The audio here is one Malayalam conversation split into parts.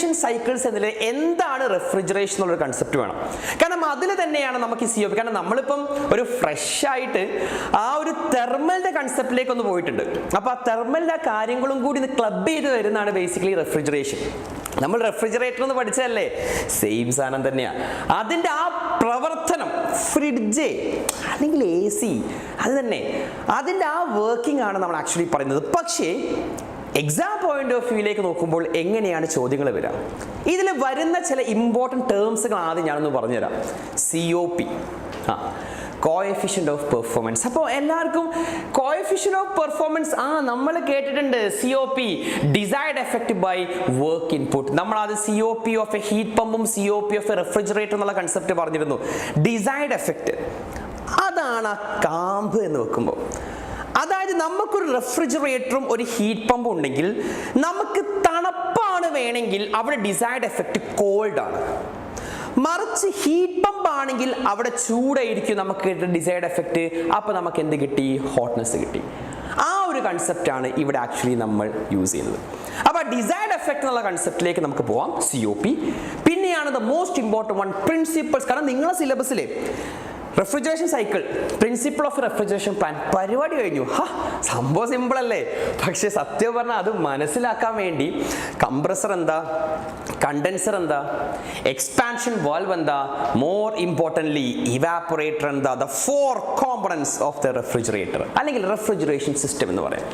റെഫ്രിജറേഷൻ സൈക്കിൾസ് എന്നതിൽ എന്താണ് റെഫ്രിജറേഷൻ എന്നുള്ളൊരു കൺസെപ്റ്റ് വേണം. കാരണം അതിൽ തന്നെയാണ് നമുക്ക് ഈ COP. കാരണം നമ്മളിപ്പം ഒരു ഫ്രഷ് ആയിട്ട് ആ ഒരു തെർമലിന്റെ കൺസെപ്റ്റിലേക്ക് ഒന്ന് പോയിട്ടുണ്ട്. അപ്പോൾ ആ തെർമലിന്റെ ആ കാര്യങ്ങളും കൂടി ഒന്ന് ക്ലബ് ചെയ്ത് വരുന്നതാണ് ബേസിക്കലി റെഫ്രിജറേഷൻ. നമ്മൾ റെഫ്രിജറേറ്റർ എന്ന് പഠിച്ചതല്ലേ, സെയിം സാധനം തന്നെയാണ്. അതിൻ്റെ ആ പ്രവർത്തനം, ഫ്രിഡ്ജ് അല്ലെങ്കിൽ AC, അത് തന്നെ അതിൻ്റെ ആ വർക്കിംഗ് ആണ് നമ്മൾ ആക്ച്വലി പറയുന്നത്. പക്ഷേ എക്സാം പോയിന്റ് ഓഫ് വ്യൂയിലേക്ക് നോക്കുമ്പോൾ എങ്ങനെയാണ് ചോദ്യങ്ങൾ വരിക? ഇതിൽ വരുന്ന ചില ഇമ്പോർട്ടൻറ്റ് ടേംസുകൾ ആദ്യം ഞാനൊന്ന് പറഞ്ഞുതരാം. COP, coefficient of performance. അപ്പോൾ എല്ലാവർക്കും കോഎഫിഷ്യന്റ് ഓഫ് പെർഫോമൻസ് നമ്മൾ കേട്ടിട്ടുണ്ട്. COP, desired effect by work input. നമ്മൾ അത് COP ഓഫ് എ ഹീറ്റ് പമ്പും COP ഓഫ് എ റെഫ്രിജറേറ്റർ എന്നുള്ള കൺസെപ്റ്റ് പറഞ്ഞിരുന്നു. ഡിസൈർഡ് എഫക്റ്റ് അതാണ് ആ കാമ്പ് എന്ന് വെക്കുമ്പോൾ. അതായത് നമുക്കൊരു റെഫ്രിജറേറ്ററും ഒരു ഹീറ്റ് പമ്പും ഉണ്ടെങ്കിൽ നമുക്ക് തണുപ്പാണ് വേണമെങ്കിൽ അവിടെ ഡിസൈർഡ് എഫക്റ്റ് കോൾഡ് ആണ്. മറിച്ച് ഹീറ്റ് പമ്പ് ആണെങ്കിൽ അവിടെ ചൂടായിരിക്കും നമുക്ക് ഡിസൈർഡ് എഫക്റ്റ്. അപ്പോൾ നമുക്ക് എന്ത് കിട്ടി? ഹോട്ട്നെസ് കിട്ടി. ആ ഒരു കൺസെപ്റ്റാണ് ഇവിടെ ആക്ച്വലി നമ്മൾ യൂസ് ചെയ്യുന്നത്. അപ്പോൾ ഡിസൈർഡ് എഫക്റ്റ് എന്നുള്ള കൺസെപ്റ്റിലേക്ക് നമുക്ക് പോവാം. COP പിന്നെയാണ് the most important one, principles. കാരണം നിങ്ങളുടെ സിലബസിലെ refrigeration cycle, principle of refrigeration plan പരിപാടി കഴിഞ്ഞു. സംഭവം സിമ്പിൾ അല്ലേ? പക്ഷേ സത്യം പറഞ്ഞാൽ അത് മനസ്സിലാക്കാൻ വേണ്ടി കംപ്രസർ എന്താ, കണ്ടൻസർ എന്താ, എക്സ്പാൻഷൻ വാൽവ് എന്താ, മോർ ഇമ്പോർട്ടൻ്റ്ലി ഇവാപ്പറേറ്റർ എന്താ, the 4 components of the refrigerator അല്ലെങ്കിൽ റെഫ്രിജറേഷൻ സിസ്റ്റം എന്ന് പറയാം.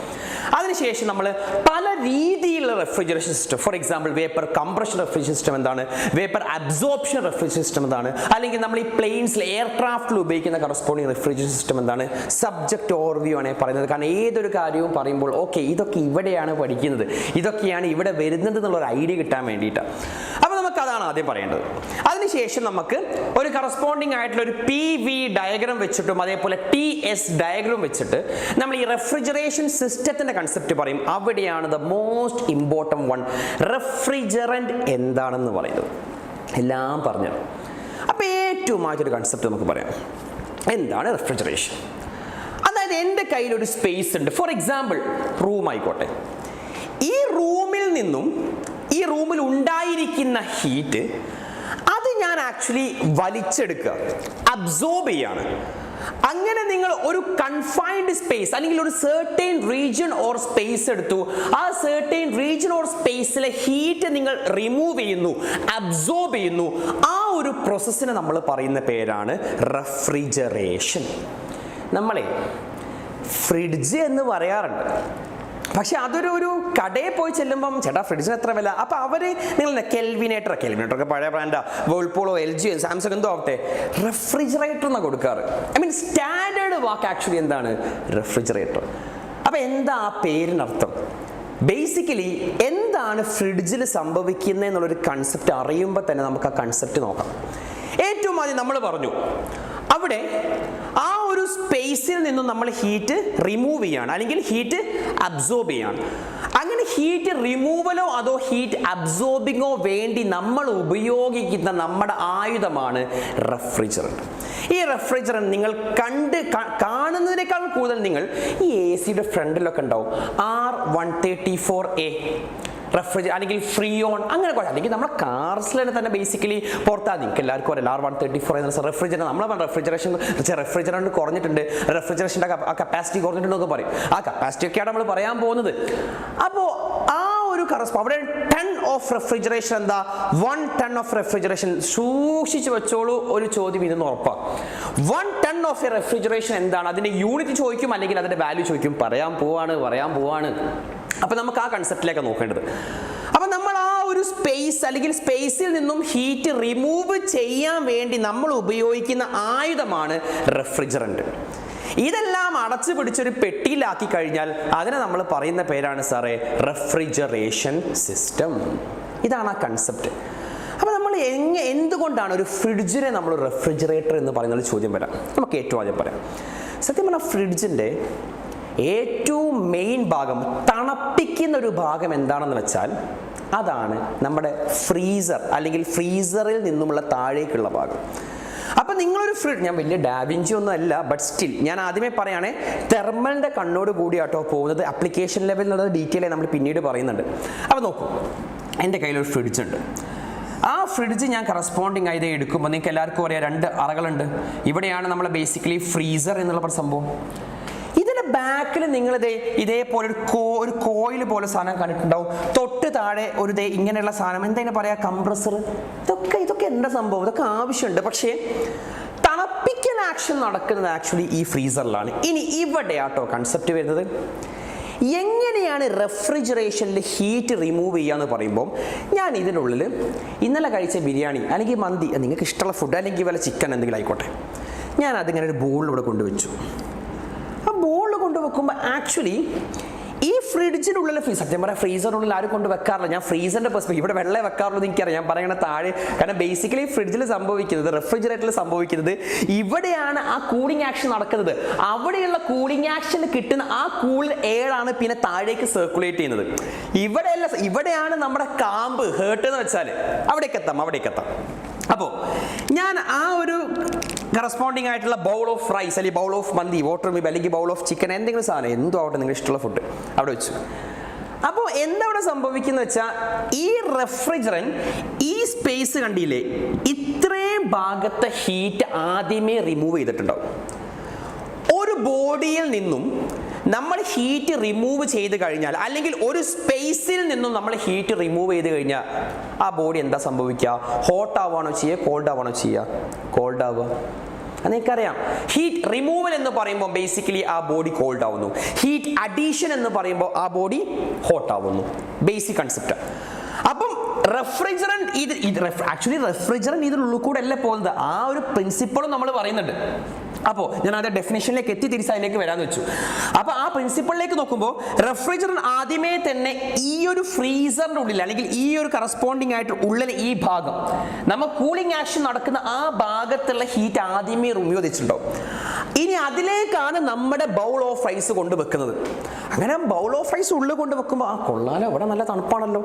അതിനുശേഷം നമ്മൾ പല രീതിയിലുള്ള refrigeration system, for example vapour compression refrigeration system എന്താണ്, വേപ്പർ അബ്സോർപ്ഷൻ റെഫ്രിജറേഷൻ സിസ്റ്റം എന്താണ്, അല്ലെങ്കിൽ നമ്മൾ ഈ പ്ലെയിൻസിൽ എയർക്രാഫ്റ്റിൽ ഉപയോഗിക്കുന്ന കറസ്പോണ്ടിങ് റെഫ്രിജറേഷൻ സിസ്റ്റം എന്താണ്, സബ്ജക്റ്റ് ഓവർവ്യൂ ആണ് പറയുന്നത്. കാരണം ഏതൊരു കാര്യവും പറയുമ്പോൾ ഓക്കെ ഇതൊക്കെ ഇവിടെയാണ് പഠിക്കുന്നത്, ഇതൊക്കെയാണ് ഇവിടെ വരുന്നത് എന്നുള്ളൊരു ഐഡിയ കിട്ടാൻ വേണ്ടിയിട്ടാണ്. അപ്പോൾ നമുക്ക് അതാണ് ആദ്യം പറയേണ്ടത്. അതിനുശേഷം നമുക്ക് ഒരു കറസ്പോണ്ടിങ് ആയിട്ടുള്ള ഒരു PV ഡയഗ്രാം വെച്ചിട്ടും അതേപോലെ TS ഡയഗ്രാം വെച്ചിട്ട് നമ്മൾ ഈ റെഫ്രിജറേഷൻ സിസ്റ്റത്തിന്റെ കൺസെപ്റ്റ് പറയും. അവിടെയാണ് the most important one, refrigerant എന്താണെന്ന് പറയുന്നത്. എല്ലാം പറഞ്ഞു. അപ്പോൾ ഏറ്റവും ആദ്യമൊരു കൺസെപ്റ്റ് നമുക്ക് പറയാം, എന്താണ് റെഫ്രിജറേഷൻ. അതായത് എൻ്റെ കയ്യിലൊരു സ്പേസ് ഉണ്ട്, ഫോർ എക്സാമ്പിൾ റൂം ആയിക്കോട്ടെ. ഈ റൂമിൽ നിന്നും ഈ റൂമിൽ ഉണ്ടായിരിക്കുന്ന ഹീറ്റ് അത് ഞാൻ ആക്ച്വലി വലിച്ചെടുക്കുക, അബ്സോർബ് ചെയ്യാണ്. അങ്ങനെ നിങ്ങൾ ഒരു കൺഫൈൻഡ് സ്പേസ് അല്ലെങ്കിൽ ഒരു സെർട്ടൈൻ റീജിയൻ ഓർ സ്പേസ് എടുത്തു. ആ സെർട്ടൈൻ റീജിയൻ ഓർ സ്പേസിലെ ഹീറ്റ് നിങ്ങൾ റിമൂവ് ചെയ്യുന്നു, അബ്സോർബ് ചെയ്യുന്നു. ആ ഒരു പ്രോസസ്സിനെ നമ്മൾ പറയുന്ന പേരാണ് റെഫ്രിജറേഷൻ. നമ്മളെ ഫ്രിഡ്ജ് എന്ന് പറയാറുണ്ട്, പക്ഷെ അതൊരു കടയിൽ പോയി ചെല്ലുമ്പം ചേട്ടാ ഫ്രിഡ്ജിന് എത്ര വില, അപ്പോൾ അവർ നിങ്ങൾ കെൽവിനേറ്ററൊക്കെ പഴയ ബ്രാൻഡാ, വേൾപൂളോ LG സാംസങ് എന്തോ ആവട്ടെ, റെഫ്രിജറേറ്റർ എന്നാണ് കൊടുക്കാറ്. I mean standard walk actually എന്താണ് റെഫ്രിജറേറ്റർ. അപ്പോൾ എന്താ ആ പേരിനർത്ഥം? ബേസിക്കലി എന്താണ് ഫ്രിഡ്ജിൽ സംഭവിക്കുന്നത് എന്നുള്ളൊരു കൺസെപ്റ്റ് അറിയുമ്പോൾ തന്നെ നമുക്ക് ആ കൺസെപ്റ്റ് നോക്കാം. ഏറ്റവും ആദ്യം നമ്മൾ പറഞ്ഞു അവിടെ ആ ഒരു സ്പേസിൽ നിന്നും നമ്മൾ ഹീറ്റ് റിമൂവ് ചെയ്യാണ് അല്ലെങ്കിൽ ഹീറ്റ് അബ്സോർബ് ചെയ്യാണ്. അങ്ങനെ ഹീറ്റ് റിമൂവലോ അതോ ഹീറ്റ് അബ്സോർബിങ്ങോ വേണ്ടി നമ്മൾ ഉപയോഗിക്കുന്ന നമ്മുടെ ആയുധമാണ് റെഫ്രിജറന്റ്. ഈ റെഫ്രിജറന്റ് നിങ്ങൾ കാണുന്നതിനേക്കാൾ കൂടുതൽ നിങ്ങൾ ഈ AC-യുടെ ഫ്രണ്ടിലൊക്കെ ഉണ്ടാവും R134A റെഫ്രിജറേറ്റർ അല്ലെങ്കിൽ ഫ്രീയോൺ അങ്ങനെ അല്ലെങ്കിൽ നമ്മുടെ കാർസിൽ തന്നെ ബേസിക്കലി പുറത്താൽ നിങ്ങൾക്ക് എല്ലാവർക്കും അറിയാം R134 എന്ന റെഫ്രിജറേറ്റർ. നമ്മളെ റെഫ്രിജറന്റ് കുറഞ്ഞിട്ടുണ്ട്, റെഫ്രിജറേഷൻ്റെ കപ്പാസിറ്റി കുറഞ്ഞിട്ടുണ്ടെന്നൊക്കെ പറയും. ആ കപ്പാസിറ്റി ഒക്കെയാണ് നമ്മൾ പറയാൻ പോകുന്നത്. അപ്പോൾ ആ ഒരു അവിടെ 10 ഓഫ് റെഫ്രിജറേഷൻ എന്താ, 1 ടൺ ഓഫ് റെഫ്രിജറേഷൻ. സൂക്ഷിച്ച് വെച്ചോളൂ, ഒരു ചോദ്യം ഇതെന്ന് ഉറപ്പാണ്. 1 ടൺ ഓഫ് എ റെഫ്രിജറേഷൻ എന്താണ്, അതിന്റെ യൂണിറ്റ് ചോദിക്കും അല്ലെങ്കിൽ അതിന്റെ വാല്യൂ ചോദിക്കും. പറയാൻ പോവാണ്. അപ്പോൾ നമുക്ക് ആ കൺസെപ്റ്റിലേക്ക് നോക്കേണ്ടത്. അപ്പോൾ നമ്മൾ ആ ഒരു സ്പേസ് അല്ലെങ്കിൽ സ്പേസിൽ നിന്നും ഹീറ്റ് റിമൂവ് ചെയ്യാൻ വേണ്ടി നമ്മൾ ഉപയോഗിക്കുന്ന ആയുധമാണ് റെഫ്രിജറന്റ്. ഇതെല്ലാം അടച്ചു പിടിച്ചൊരു പെട്ടിയിലാക്കി കഴിഞ്ഞാൽ അതിനെ നമ്മൾ പറയുന്ന പേരാണ് സാറേ റെഫ്രിജറേഷൻ സിസ്റ്റം. ഇതാണ് ആ കൺസെപ്റ്റ്. അപ്പോൾ നമ്മൾ എന്തുകൊണ്ടാണ് ഒരു ഫ്രിഡ്ജിനെ നമ്മൾ റെഫ്രിജറേറ്റർ എന്ന് പറയുന്ന ഒരു ചോദ്യം വരാം. നമുക്ക് ഏറ്റവും ആദ്യം പറയാം, സത്യം പറഞ്ഞാൽ ഫ്രിഡ്ജിൻ്റെ ഏറ്റവും മെയിൻ ഭാഗം, തണുപ്പിക്കുന്ന ഒരു ഭാഗം എന്താണെന്ന് വെച്ചാൽ അതാണ് നമ്മുടെ ഫ്രീസർ അല്ലെങ്കിൽ ഫ്രീസറിൽ നിന്നുമുള്ള താഴേക്കുള്ള ഭാഗം. അപ്പം നിങ്ങളൊരു ഞാൻ വലിയ ഡാവിഞ്ചി ഒന്നും അല്ല, ബട്ട് സ്റ്റിൽ ഞാൻ ആദ്യമേ പറയുകയാണെ തെർമലിൻ്റെ കണ്ണോട് കൂടിയാട്ടോ പോകുന്നത്. ആപ്ലിക്കേഷൻ ലെവൽ എന്നുള്ളത് ഡീറ്റെയിൽ ആയി നമ്മൾ പിന്നീട് പറയുന്നുണ്ട്. അപ്പോൾ നോക്കൂ, എൻ്റെ കയ്യിലൊരു ഫ്രിഡ്ജ് ഉണ്ട്. ആ ഫ്രിഡ്ജ് ഞാൻ കറസ്പോണ്ടിങ് ആയത് എടുക്കുമ്പോൾ നിങ്ങൾക്ക് എല്ലാവർക്കും അറിയാം 2 അറകളുണ്ട്. ഇവിടെയാണ് നമ്മൾ ബേസിക്കലി ഫ്രീസർ എന്നുള്ള സംഭവം. ഇതിൻ്റെ ബാക്കിൽ നിങ്ങളിത് ഇതേപോലെ ഒരു കോയിൽ പോലെ സാധനം കണ്ടിട്ടുണ്ടാവും. തൊട്ട് താഴെ ഒരു ഇങ്ങനെയുള്ള സാധനം, എന്താ പറയുക, കംപ്രസർ. ഇതൊക്കെ എന്താ സംഭവം? ഇതൊക്കെ ആവശ്യമുണ്ട്. പക്ഷേ തണുപ്പിക്കൽ ആക്ഷൻ നടക്കുന്നത് ആക്ച്വലി ഈ ഫ്രീസറിലാണ്. ഇനി ഇവിടെയാട്ടോ കൺസെപ്റ്റ് വരുന്നത്. എങ്ങനെയാണ് റെഫ്രിജറേഷനിൽ ഹീറ്റ് റിമൂവ് ചെയ്യുക എന്ന് പറയുമ്പോൾ, ഞാൻ ഇതിനുള്ളിൽ ഇന്നലെ കഴിച്ച ബിരിയാണി അല്ലെങ്കിൽ മന്തി, നിങ്ങൾക്ക് ഇഷ്ടമുള്ള ഫുഡ് അല്ലെങ്കിൽ വല്ല ചിക്കൻ എന്തെങ്കിലും ആയിക്കോട്ടെ, ഞാൻ അതിങ്ങനെ ഒരു ബോളിലൂടെ കൊണ്ടുവച്ചു. ആ ബോളിൽ കൊണ്ടുവെക്കുമ്പോൾ ആക്ച്വലി ഈ ഫ്രിഡ്ജിനുള്ളിൽ സത്യം പറയാം ഫ്രീസറിനുള്ളിൽ ആരും കൊണ്ട് വെക്കാറില്ല. ഞാൻ ഫ്രീസറിന്റെ പെർസ്പെക്റ്റീവ് ഇവിടെ വെള്ളം വെക്കാറുള്ളത് എനിക്കറിയാം. ഞാൻ പറയണ താഴെ, കാരണം ബേസിക്കലി ഫ്രിഡ്ജിൽ സംഭവിക്കുന്നത്, റെഫ്രിജറേറ്ററിൽ സംഭവിക്കുന്നത് ഇവിടെയാണ് ആ കൂളിംഗ് ആക്ഷൻ നടക്കുന്നത്. അവിടെയുള്ള കൂളിംഗ് ആക്ഷന് കിട്ടുന്ന ആ കൂൾ എയർ ആണ് പിന്നെ താഴേക്ക് സർക്കുലേറ്റ് ചെയ്യുന്നത്. ഇവിടെയല്ല, ഇവിടെയാണ് നമ്മുടെ കാമ്പ് ഹേർട്ട് എന്ന് വെച്ചാൽ അവിടേക്ക് എത്താം. അപ്പോൾ ഞാൻ ആ ഒരു കറസ്പോണ്ടിങ് ആയിട്ടുള്ള ബൗൾ ഓഫ് റൈസ് അല്ലെങ്കിൽ bowl of mandi, water meal അല്ലെങ്കിൽ ബൗൾ ഓഫ് ചിക്കൻ, എന്തെങ്കിലും സാധനം എന്തോ ആവട്ടെ നിങ്ങൾ ഇഷ്ടമുള്ള ഫുഡ് അവിടെ വെച്ചു. അപ്പോൾ എന്താ അവിടെ സംഭവിക്കുന്നത് വെച്ചാൽ, ഈ റെഫ്രിജറന്റ് ഈ സ്പേസ് കണ്ടില്ലേ, ഇത്രയും ഭാഗത്തെ ഹീറ്റ് ആദ്യമേ റിമൂവ് ചെയ്തിട്ടുണ്ടാവും. ഒരു ബോഡിയിൽ നിന്നും നമ്മൾ ഹീറ്റ് റിമൂവ് ചെയ്ത് കഴിഞ്ഞാൽ, അല്ലെങ്കിൽ ഒരു സ്പേസിൽ നിന്നും നമ്മൾ ഹീറ്റ് റിമൂവ് ചെയ്ത് കഴിഞ്ഞാൽ ആ ബോഡി എന്താ സംഭവിക്കുക? ഹോട്ട് ആവുകയാണോ ചെയ്യുക, കോൾഡ് ആവുകയാണോ ചെയ്യുക? കോൾഡ് ആവുക. അതെനിക്കറിയാം. ഹീറ്റ് റിമൂവൽ എന്ന് പറയുമ്പോൾ ബേസിക്കലി ആ ബോഡി കോൾഡ് ആവുന്നു. ഹീറ്റ് അഡീഷൻ എന്ന് പറയുമ്പോൾ ആ ബോഡി ഹോട്ട് ആവുന്നു. Basic concept. അപ്പം റെഫ്രിജറന്റ് ആക്ച്വലി റെഫ്രിജറന്റ് ഇതിനുള്ളിൽ കൂടെ അല്ലേ പോകുന്നത്. ആ ഒരു പ്രിൻസിപ്പിളും നമ്മൾ പറയുന്നുണ്ട്. അപ്പോൾ ഞാൻ അതിന്റെ ഡെഫിനേഷനിലേക്ക് എത്തി തിരിച്ച് അതിലേക്ക് വരാന്ന് വെച്ചു. അപ്പോൾ ആ പ്രിൻസിപ്പിളിലേക്ക് നോക്കുമ്പോൾ റെഫ്രിജറന്റ് ആദ്യമേ തന്നെ ഈ ഒരു ഫ്രീസറിന്റെ ഉള്ളിൽ അല്ലെങ്കിൽ ഈ ഒരു കറസ്പോണ്ടിങ് ആയിട്ട് ഉള്ളിൽ ഈ ഭാഗം നമ്മൾ കൂളിംഗ് ആക്ഷൻ നടക്കുന്ന ആ ഭാഗത്തുള്ള ഹീറ്റ് ആദ്യമേ റിമൂവ് ചെയ്തിട്ടുണ്ടാവും. ഇനി അതിലേക്കാണ് നമ്മുടെ ബൗൾ ഓഫ് റൈസ് കൊണ്ട് വെക്കുന്നത്. അങ്ങനെ ബൗൾ ഓഫ് റൈസ് ഉള്ളിൽ കൊണ്ട് വെക്കുമ്പോൾ ആ കൊള്ളാലോ, ഇവിടെ നല്ല തണുപ്പാണല്ലോ.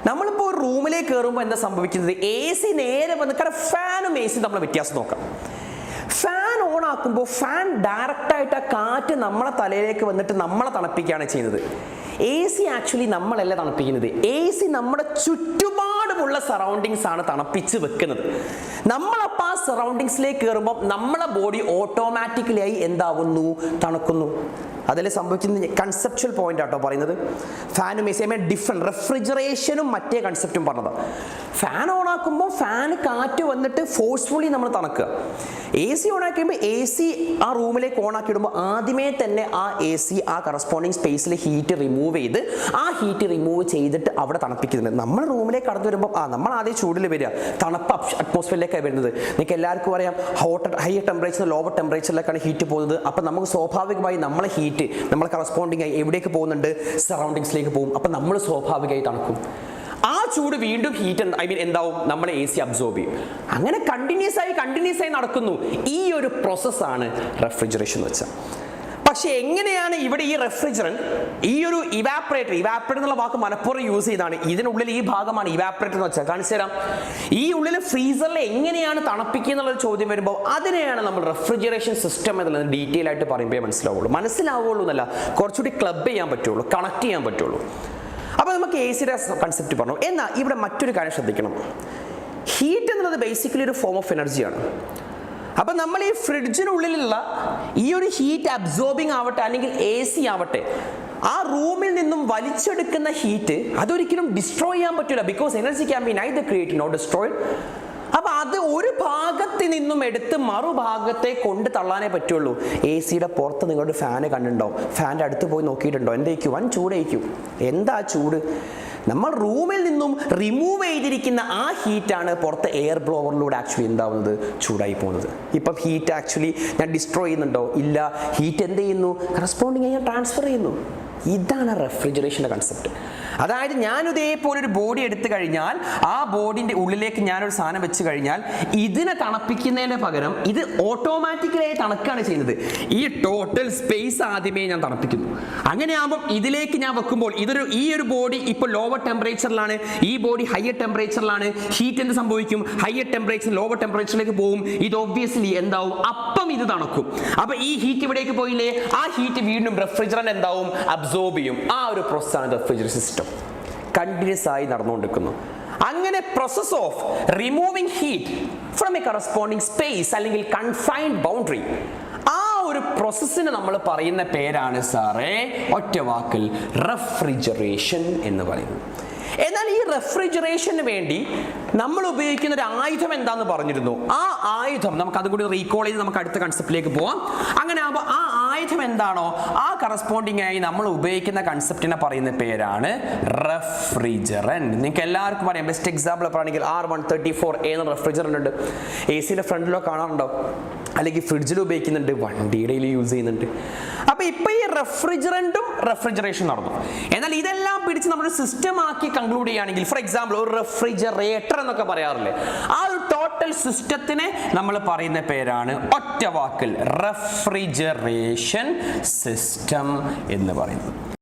നമ്മളിപ്പോൾ ഒരു റൂമിലേക്ക് കയറുമ്പോൾ എന്താ സംഭവിക്കുന്നത്? AC നേരെ വന്ന്, കാരണം ഫാനും AC നമ്മൾ വ്യത്യാസം നോക്കാം. ഫാൻ ഓൺ ആക്കുമ്പോൾ ഫാൻ ഡയറക്റ്റായിട്ട് ആ കാറ്റ് നമ്മളെ തലയിലേക്ക് വന്നിട്ട് നമ്മളെ തണുപ്പിക്കുകയാണ് ചെയ്യുന്നത്. AC ആക്ച്വലി നമ്മളല്ല തണുപ്പിക്കുന്നത്. AC നമ്മുടെ ചുറ്റുപാടുമുള്ള സറൗണ്ടിങ്സ് ആണ് തണുപ്പിച്ച് വെക്കുന്നത്. നമ്മളപ്പോൾ ആ സറൗണ്ടിങ്സിലേക്ക് കയറുമ്പോൾ നമ്മളെ ബോഡി ഓട്ടോമാറ്റിക്കലി ആയി എന്താവുന്നു? തണുക്കുന്നു. അതിൽ സംഭവിക്കുന്ന കൺസെപ്ച്വൽ പോയിന്റ് ആട്ടോ പറയുന്നത്. ഫാനും AC ഡിഫറെൻറ്റ്, റെഫ്രിജറേഷനും മറ്റേ കൺസെപ്റ്റും പറഞ്ഞത്. ഫാൻ ഓൺ ആക്കുമ്പോൾ ഫാൻ കാറ്റ് വന്നിട്ട് ഫോഴ്സ്ഫുള്ളി നമ്മൾ തണുക്കുക. AC ഓൺ ആക്കിയുമ്പോൾ AC ആ റൂമിലേക്ക് ഓൺ ആക്കി ഇടുമ്പോൾ ആദ്യമേ തന്നെ ആ AC ആ കറസ്പോണ്ടിങ് സ്പേസിൽ ഹീറ്റ് റിമൂവ് ചെയ്ത് ആ ഹീറ്റ് റിമൂവ് ചെയ്തിട്ട് അവിടെ തണുപ്പിക്കുന്നുണ്ട്. നമ്മൾ റൂമിലേക്ക് കടന്നു വരുമ്പോൾ നമ്മൾ ആദ്യം ചൂടിൽ വരിക, തണുപ്പ് അറ്റ്മോസ്ഫിയറിലേക്കാണ് വരുന്നത്. നിങ്ങൾക്ക് എല്ലാവർക്കും അറിയാം, ഹയർ ടെമ്പറേച്ചർ ലോവർ ടെമ്പറേച്ചറിലേക്കാണ് ഹീറ്റ് പോകുന്നത്. അപ്പം നമുക്ക് സ്വാഭാവികമായി നമ്മളെ ഹീറ്റ് നമ്മൾ കറസ്പോണ്ടിങ് ആയി എവിടേക്ക് പോകുന്നുണ്ട്? സറൗണ്ടിങ്സിലേക്ക് പോകും. അപ്പം നമ്മൾ സ്വാഭാവികമായി തണുക്കും. ആ ചൂട് വീണ്ടും ഹീറ്റ് എന്താവും? നമ്മളെ AC അബ്സോർബ് ചെയ്യും. അങ്ങനെ കണ്ടിന്യൂസ് ആയി നടക്കുന്നു. ഈ ഒരു പ്രോസസ്സാണ് റെഫ്രിജറേഷൻ എന്ന് വെച്ചാൽ. പക്ഷെ എങ്ങനെയാണ് ഇവിടെ ഈ റെഫ്രിജറന്റ്, ഈ ഒരു ഇവാപ്പറേറ്റർ എന്നുള്ള വാക്ക് മനഃപൂർവ്വം യൂസ് ചെയ്താണ്. ഇതിനുള്ളിൽ ഈ ഭാഗമാണ് ഇവാപ്പറേറ്റർ എന്ന് വെച്ചാൽ. കാണിച്ചു തരാം. ഈ ഉള്ളിൽ ഫ്രീസറിൽ എങ്ങനെയാണ് തണുപ്പിക്കുക എന്നുള്ളൊരു ചോദ്യം വരുമ്പോൾ അതിനെയാണ് നമ്മൾ റെഫ്രിജറേഷൻ സിസ്റ്റം എന്നുള്ളത് ഡീറ്റെയിൽ ആയിട്ട് പറയുമ്പോഴേ മനസ്സിലാവുള്ളൂ എന്നല്ല, കുറച്ചുകൂടി ക്ലബ് ചെയ്യാൻ പറ്റുള്ളൂ, കണക്ട് ചെയ്യാൻ പറ്റുള്ളൂ. അപ്പോൾ നമുക്ക് ACയുടെ കൺസെപ്റ്റ് പറഞ്ഞു. എന്നാൽ ഇവിടെ മറ്റൊരു കാര്യം ശ്രദ്ധിക്കണം. ഹീറ്റ് എന്നുള്ളത് ബേസിക്കലി ഒരു ഫോം ഓഫ് എനർജിയാണ്. അപ്പം നമ്മൾ ഈ ഫ്രിഡ്ജിനുള്ളിലുള്ള ഈ ഒരു ഹീറ്റ് അബ്സോർബിങ് ആവട്ടെ അല്ലെങ്കിൽ AC ആവട്ടെ, ആ റൂമിൽ നിന്നും വലിച്ചെടുക്കുന്ന ഹീറ്റ് അതൊരിക്കലും ഡിസ്ട്രോയ് ചെയ്യാൻ പറ്റില്ല. Because energy can be neither created nor destroyed. അപ്പൊ അത് ഒരു ഭാഗത്ത് നിന്നും എടുത്ത് മറുഭാഗത്തെ കൊണ്ട് തള്ളാനേ പറ്റുള്ളൂ. ACയുടെ പുറത്ത് നിങ്ങളുടെ ഫാന് കണ്ടിട്ടുണ്ടാവും. ഫാൻ്റെ അടുത്ത് പോയി നോക്കിയിട്ടുണ്ടോ? എന്തായിരിക്കും? വൻ ചൂടായിരിക്കും. എന്താ ചൂട്? നമ്മൾ റൂമിൽ നിന്നും റിമൂവ് ചെയ്തിരിക്കുന്ന ആ ഹീറ്റാണ് പുറത്ത് എയർ ബ്ലോവറിലൂടെ ആക്ച്വലി എന്താവുന്നത്? ചൂടായി പോകുന്നത്. ഇപ്പം ഹീറ്റ് ആക്ച്വലി ഞാൻ ഡിസ്ട്രോയ് ചെയ്യുന്നുണ്ടോ? ഇല്ല. ഹീറ്റ് എന്ത് ചെയ്യുന്നു? കറസ്പോണ്ടിങ് ഞാൻ ട്രാൻസ്ഫർ ചെയ്യുന്നു. ഇതാണ് റെഫ്രിജറേഷൻ്റെ കൺസെപ്റ്റ്. അതായത് ഞാൻ ഇതേപോലെ ഒരു ബോഡി എടുത്തു കഴിഞ്ഞാൽ ആ ബോഡിൻ്റെ ഉള്ളിലേക്ക് ഞാനൊരു സാധനം വെച്ച് കഴിഞ്ഞാൽ ഇതിനെ തണുപ്പിക്കുന്നതിന് പകരം ഇത് ഓട്ടോമാറ്റിക്കലായി തണുക്കുകയാണ് ചെയ്യുന്നത്. ഈ ടോട്ടൽ സ്പേസ് ആദ്യമേ ഞാൻ തണുപ്പിക്കുന്നു. അങ്ങനെയാകുമ്പോൾ ഇതിലേക്ക് ഞാൻ വെക്കുമ്പോൾ ഈ ഒരു ബോഡി ഇപ്പോൾ ലോവർ ടെമ്പറേച്ചറിലാണ്, ഈ ബോഡി ഹയർ ടെമ്പറേച്ചറിലാണ്. ഹീറ്റ് എന്ത് സംഭവിക്കും? ഹയർ ടെമ്പറേച്ചർ ലോവർ ടെമ്പറേച്ചറിലേക്ക് പോകും. ഇത് ഒബ്വിയസ്ലി എന്താവും? അപ്പം ഇത് തണുക്കും. അപ്പൊ ഈ ഹീറ്റ് ഇവിടേക്ക് പോയില്ലേ, ആ ഹീറ്റ് വീണ്ടും റെഫ്രിജറന്റ് എന്താവും? അബ്സോർബ് ചെയ്യും. ആ ഒരു പ്രോസസ്സാണ് റെഫ്രിജറേഷൻ സിസ്റ്റം. കണ്ടിന്യൂസ് ആയി നടന്നുകൊണ്ടിരിക്കുന്നു. അങ്ങനെ process of removing heat from A corresponding space അല്ലെങ്കിൽ കൺഫൈൻഡ് ബൗണ്ടറി, ആ ഒരു പ്രോസസ്സിന് നമ്മൾ പറയുന്ന പേരാണ് സാറേ ഒറ്റ വാക്കിൽ റെഫ്രിജറേഷൻ എന്ന് പറയുന്നത്. എന്നാൽ ഈ റെഫ്രിജറേഷന് വേണ്ടി നമ്മൾ ഉപയോഗിക്കുന്ന ഒരു ആയുധം എന്താന്ന് പറഞ്ഞിരുന്നു. ആ ആയുധം നമുക്ക് അതും കൂടി റീകോൾ ചെയ്ത് നമുക്ക് അടുത്ത കൺസെപ്റ്റിലേക്ക് പോവാം. അങ്ങനെ ആകുമ്പോൾ ആ ആയുധം എന്താണോ ആ കറസ്പോണ്ടിങ് ആയി നമ്മൾ ഉപയോഗിക്കുന്ന കൺസെപ്റ്റിനെ പറയുന്ന പേരാണ് റെഫ്രിജറന്റ്. നിങ്ങൾക്ക് എല്ലാവർക്കും അറിയാം. ബെസ്റ്റ് എക്സാമ്പിൾ പറയുകയാണെങ്കിൽ R134A എന്ന റെഫ്രിജറന്റ് ഉണ്ട്. AC-യുടെ ഫ്രണ്ടിലോ കാണാറുണ്ടോ, അല്ലെങ്കിൽ ഫ്രിഡ്ജിൽ ഉപയോഗിക്കുന്നുണ്ട്, വണ്ടിയുടെ യൂസ് ചെയ്യുന്നുണ്ട്. അപ്പൊ ഇപ്പൊ ഈ റെഫ്രിജറന്റും റെഫ്രിജറേഷൻ നടന്നു. എന്നാൽ ഇതെല്ലാം പിടിച്ച് നമ്മൾ സിസ്റ്റം ആക്കി കൺക്ലൂഡ് ചെയ്യുകയാണെങ്കിൽ, ഫോർ എക്സാമ്പിൾ ഒരു റെഫ്രിജറേറ്റർ എന്നൊക്കെ പറയാറില്ലേ, ആ ഒരു ടോട്ടൽ സിസ്റ്റത്തിനെ നമ്മൾ പറയുന്ന പേരാണ് ഒറ്റ വാക്കിൽ റെഫ്രിജറേഷൻ സിസ്റ്റം എന്ന് പറയുന്നത്.